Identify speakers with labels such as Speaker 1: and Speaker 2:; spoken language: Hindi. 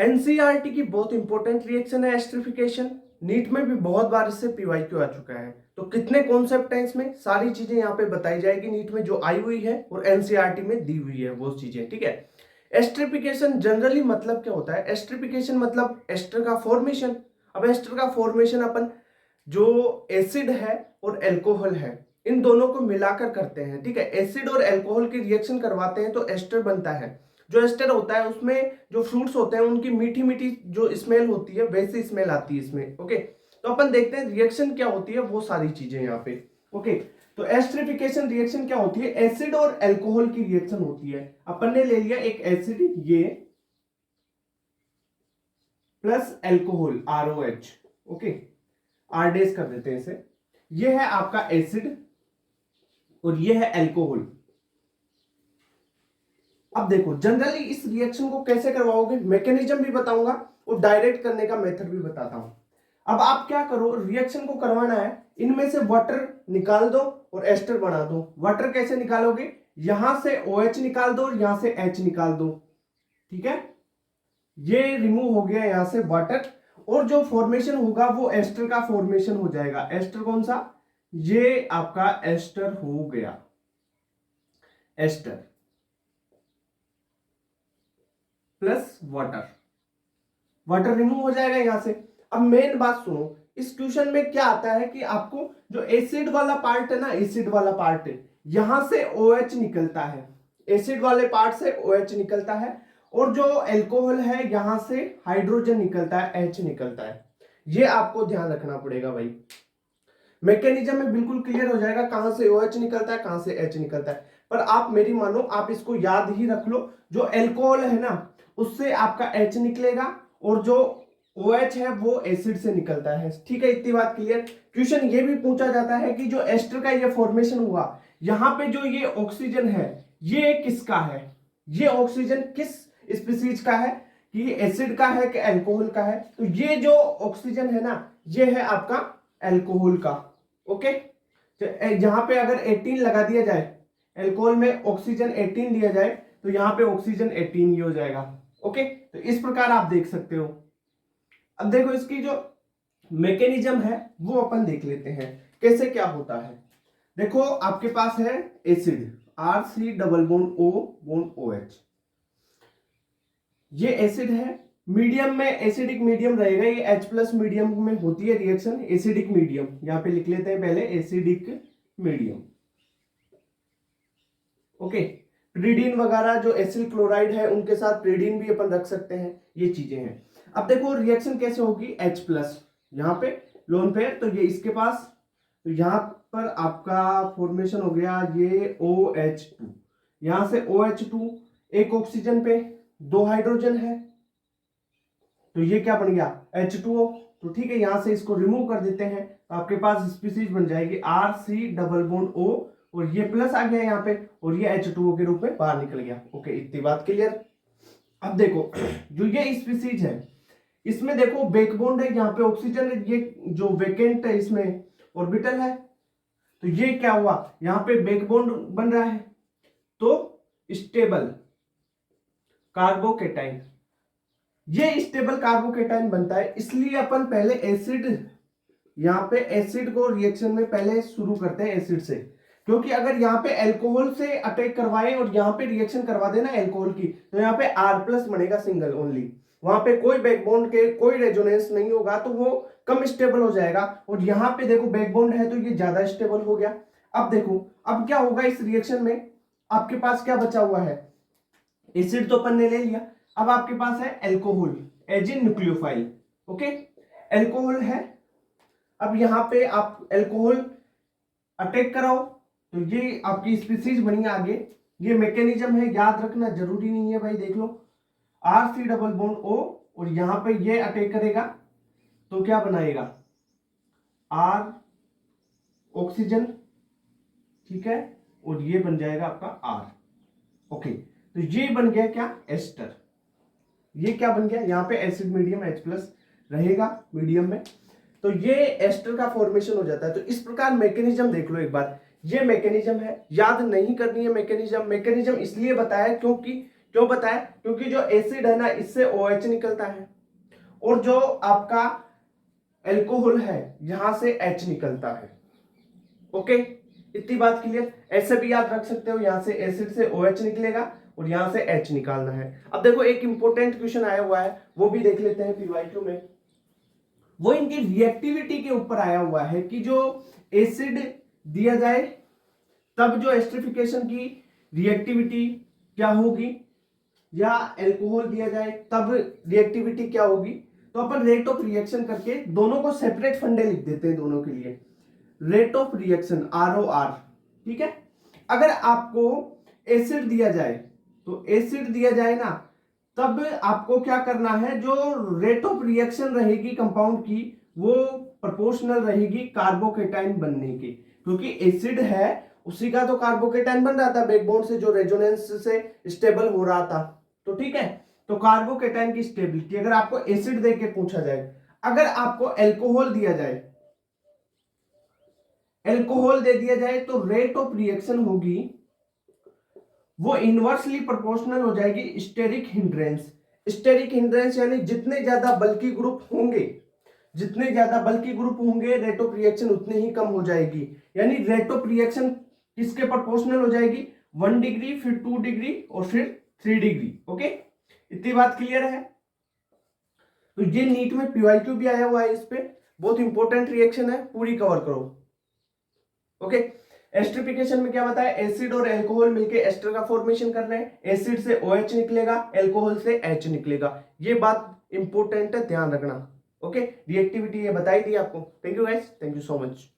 Speaker 1: एनसीईआरटी की बहुत इंपॉर्टेंट रिएक्शन है एस्टरिफिकेशन। नीट में भी बहुत बार इससे पीवाईक्यू आ चुका है। तो कितने कॉन्सेप्ट हैं इसमें, सारी चीजें यहाँ पे बताई जाएगी नीट में जो आई हुई है और एनसीईआरटी में दी हुई है वो चीजें, ठीक है। एस्टरिफिकेशन जनरली मतलब क्या होता है? एस्टरिफिकेशन मतलब एस्टर का फॉर्मेशन। अब एस्टर का फॉर्मेशन अपन जो एसिड है और एल्कोहल है इन दोनों को मिलाकर करते हैं, ठीक है। एसिड और एल्कोहल की रिएक्शन करवाते हैं तो एस्टर बनता है। जो एस्टर होता है उसमें जो फ्रूट्स होते हैं उनकी मीठी मीठी जो स्मेल होती है वैसी स्मेल आती है इसमें, ओके। तो अपन देखते हैं रिएक्शन क्या होती है वो सारी चीजें यहाँ पे, ओके। तो एस्टरिफिकेशन रिएक्शन क्या होती है? एसिड और एल्कोहल की रिएक्शन होती है। अपन ने ले लिया एक एसिड ये plus alcohol ROH, okay, R डेस कर देते हैं इसे। ये है आपका एसिड और ये है एल्कोहल। अब देखो जनरली इस रिएक्शन को कैसे करवाओगे, मैकेनिज्म भी बताऊंगा और डायरेक्ट करने का मेथड भी बताता हूं। अब आप क्या करो, रिएक्शन को करवाना है, इनमें से वाटर निकाल दो और एस्टर बना दो। वाटर कैसे निकालोगे? यहां से OH निकाल दो और यहां से H निकाल दो, ठीक है। ये रिमूव हो गया यहां से वाटर, और जो फॉर्मेशन होगा वो एस्टर का फॉर्मेशन हो जाएगा। एस्टर कौन सा? ये आपका एस्टर हो गया, ester plus water. Water remove हो जाएगा यहां से। अब मेन बात सुनो, इस क्वेश्चन में क्या आता है कि आपको जो एसिड वाला पार्ट है ना, एसिड वाला पार्ट है, यहां से OH निकलता है, एसिड वाले पार्ट से OH निकलता है, और जो एल्कोहल है यहां से हाइड्रोजन निकलता है, H निकलता है। ये आपको ध्यान रखना पड़ेगा भाई। मैकेनिज्म में बिल्कुल क्लियर हो जाएगा कहां से OH निकलता है कहां से H निकलता है। पर आप मेरी मानो, आप इसको याद ही रख लो, जो एल्कोहल है ना उससे आपका H निकलेगा और जो OH है वो एसिड से निकलता है, ठीक है। इतनी बात क्लियर। क्वेश्चन ये भी पूछा जाता है कि जो एस्टर का ये फॉर्मेशन हुआ, यहां पे जो ये ऑक्सीजन है ये किसका है? ये ऑक्सीजन किस स्पीसीज का है, कि ये एसिड का है कि एल्कोहल का है? तो ये जो ऑक्सीजन है ना ये है आपका एल्कोहल का, ओके। तो यहां पे अगर 18 लगा दिया जाए, एल्कोहल में ऑक्सीजन 18 लिया जाए तो यहां पे ऑक्सीजन 18 ही हो जाएगा, ओके। तो इस प्रकार आप देख सकते हो। अब देखो इसकी जो मैकेनिज्म है वो अपन देख लेते हैं कैसे क्या होता है। देखो आपके पास है acid RC double bond O bond OH, ये एसिड है। मीडियम में एसिडिक मीडियम रहेगा, ये H प्लस मीडियम में होती है रिएक्शन, एसिडिक मीडियम। यहां पे लिख लेते हैं पहले एसिडिक मीडियम, ओके। प्रीडीन वगैरह जो एसिल क्लोराइड है उनके साथ प्रीडीन भी अपन रख सकते हैं, ये चीजें हैं। अब देखो रिएक्शन कैसे होगी, H प्लस यहाँ पे लोन पेयर, तो ये इसके पास, तो यहाँ पर आपका फॉर्मेशन हो गया ये OH2, यहां से OH2, एक ऑक्सीजन पे 2 हाइड्रोजन है, तो ये क्या बन गया H2O। तो ठीक है, यहां से इसको रिमूव कर देते हैं तो आपके पास स्पीसीज बन जाएगी RC डबल बॉन्ड O, और ये प्लस आ गया यहाँ पे और ये H2O के रूप में बाहर निकल गया, ओके। इतनी बात क्लियर। अब देखो जो ये स्पीसीज है इसमें देखो बैकबोन है, यहाँ पे ऑक्सीजन है, ये जो वेकेंट है इसमें ऑर्बिटल है, तो ये क्या हुआ, यहाँ पे बैकबोन बन रहा है, तो स्टेबल कार्बोकेटाइन, ये स्टेबल कार्बोकेटाइन बनता है। इसलिए अपन पहले एसिड, यहाँ पे एसिड को रिएक्शन में पहले शुरू करते हैं एसिड से, क्योंकि अगर यहाँ पे अल्कोहल से अटैक करवाए और यहाँ पे रिएक्शन करवा देना अल्कोहल की, तो यहाँ पे R प्लस बनेगा सिंगल ओनली, वहां पे कोई बैकबोन्ड के कोई रेजोनेंस नहीं होगा, तो वो कम स्टेबल हो जाएगा। और यहाँ पे देखो बैकबोन्ड है तो ये ज्यादा स्टेबल हो गया। अब देखो अब क्या होगा इस रिएक्शन में, आपके पास क्या बचा हुआ है, एसिड तो अपन ने ले लिया, अब आपके पास है alcohol as in nucleophile, okay. Alcohol है, अब यहाँ पे आप एल्कोहल अटैक कराओ तो ये आपकी स्पीसीज बनी आगे। ये मैकेनिज्म है, याद रखना जरूरी नहीं है भाई, देख लो RC डबल बॉन्ड O, और यहां पे ये अटैक करेगा तो क्या बनाएगा R ऑक्सीजन, ठीक है, और ये बन जाएगा आपका R, ओके। तो ये बन गया क्या एस्टर, ये क्या बन गया, यहाँ पे एसिड मीडियम H प्लस रहेगा मीडियम में, तो ये एस्टर का फॉर्मेशन हो जाता है। तो इस प्रकार मैकेनिज्म देख लो एक बार, ये मैकेनिज्म है, याद नहीं करनी है मैकेनिज्म। मैकेनिज्म इसलिए बताया क्योंकि क्यों बताया? क्योंकि जो एसिड है ना इससे OH निकलता है और जो आपका एल्कोहल है यहां से H निकलता है। ओके, इतनी बात क्लियर? ऐसे भी याद रख सकते हो, यहां से एसिड से OH निकलेगा और यहां से H निकालना है। अब देखो एक इंपॉर्टेंट क्वेश्चन आया हुआ है, वो भी देख लेते हैं PYQ में। वो इनकी रिएक्टिविटी के ऊपर आया हुआ है कि जो एसिड दिया जाए तब जो एस्टरिफिकेशन की रिएक्टिविटी क्या होगी, या एल्कोहल दिया जाए तब रिएक्टिविटी क्या होगी। तो अपन रेट ऑफ रिएक्शन करके दोनों को सेपरेट फंडे लिख देते हैं दोनों के लिए। रेट ऑफ रिएक्शन ROR, ठीक है। अगर आपको एसिड दिया जाए तो एसिड दिया जाए ना, तब आपको क्या करना है, जो रेट ऑफ रिएक्शन रहेगी कंपाउंड की वो प्रोपोर्शनल रहेगी कार्बोकेटाइन बनने की, क्योंकि एसिड है उसी का तो कार्बोकेटाइन बन रहा था बैकबोन से, जो रेजोनेंस से स्टेबल हो रहा था। तो ठीक है, तो कार्बोकेटाइन की स्टेबिलिटी अगर आपको एसिड देके पूछा जाए, अगर आपको एल्कोहल दिया जाए, एल्कोहल दे दिया जाए तो रेट ऑफ रिएक्शन होगी वो इनवर्सली प्रोपोर्शनल हो जाएगी स्टेरिक हिंड्रेंस। स्टेरिक हिंड्रेंस यानी जितने ज्यादा बल्की ग्रुप होंगे, जितने ज्यादा बल्की ग्रुप होंगे रेट ऑफ रिएक्शन उतनी ही कम हो जाएगी। यानी रेट ऑफ रिएक्शन किसके प्रोपोर्शनल हो जाएगी, 1 डिग्री, फिर 2 डिग्री और फिर 3 डिग्री। ओके, इतनी बात क्लियर है? तो ये नीट में PYQ भी आया हुआ है, इस पे बहुत इंपॉर्टेंट रिएक्शन है, पूरी कवर करो। ओके, एस्टरिफिकेशन में क्या बताया, एसिड और एल्कोहल मिलके एस्टर का फॉर्मेशन कर रहे हैं, एसिड से OH निकलेगा, एल्कोहल से H निकलेगा। ये बात इंपॉर्टेंट है, ध्यान रखना। ओके, रिएक्टिविटी ये बताई दी आपको। Thank you guys, thank you so much.